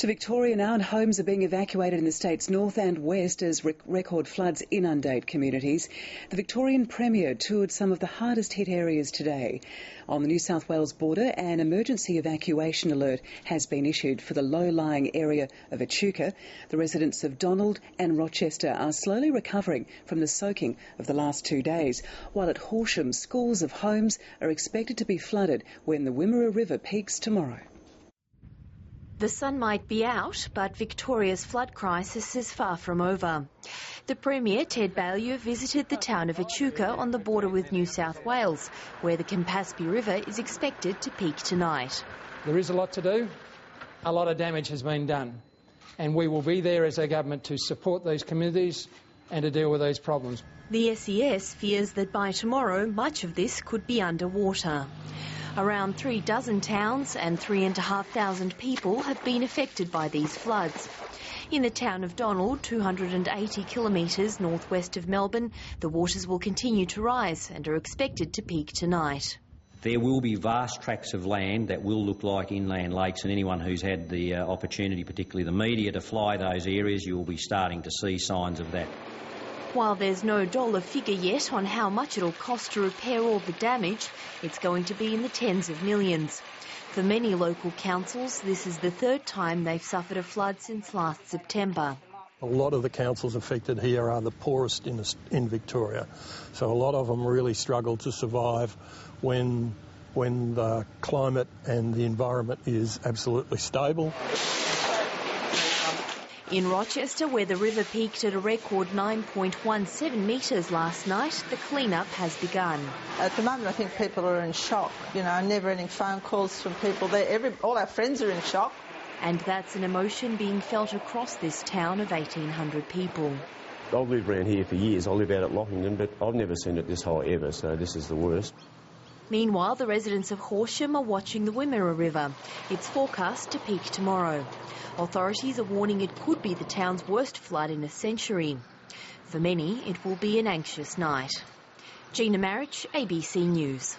To Victoria now, and homes are being evacuated in the state's north and west as record floods inundate communities. The Victorian Premier toured some of the hardest hit areas today. On the New South Wales border, an emergency evacuation alert has been issued for the low-lying area of Echuca. The residents of Donald and Rochester are slowly recovering from the soaking of the last 2 days, while at Horsham, schools of homes are expected to be flooded when the Wimmera River peaks tomorrow. The sun might be out, but Victoria's flood crisis is far from over. The Premier, Ted Baillieu, visited the town of Echuca on the border with New South Wales, where the Campaspe River is expected to peak tonight. There is a lot to do. A lot of damage has been done, and we will be there as a government to support these communities and to deal with these problems. The SES fears that by tomorrow much of this could be underwater. Around 36 towns and 3,500 people have been affected by these floods. In the town of Donald, 280 kilometres northwest of Melbourne, the waters will continue to rise and are expected to peak tonight. There will be vast tracts of land that will look like inland lakes, and anyone who's had the opportunity, particularly the media, to fly those areas, you will be starting to see signs of that. While there's no dollar figure yet on how much it'll cost to repair all the damage, it's going to be in the tens of millions. For many local councils, this is the third time they've suffered a flood since last September. A lot of the councils affected here are the poorest in Victoria, so a lot of them really struggle to survive when the climate and the environment is absolutely stable. In Rochester, where the river peaked at a record 9.17 metres last night, the clean-up has begun. At the moment, I think people are in shock. You know, never-ending phone calls from people there. All our friends are in shock. And that's an emotion being felt across this town of 1,800 people. I've lived around here for years. I live out at Lockington, but I've never seen it this high ever, so this is the worst. Meanwhile, the residents of Horsham are watching the Wimmera River. It's forecast to peak tomorrow. Authorities are warning it could be the town's worst flood in a century. For many, it will be an anxious night. Gina Marich, ABC News.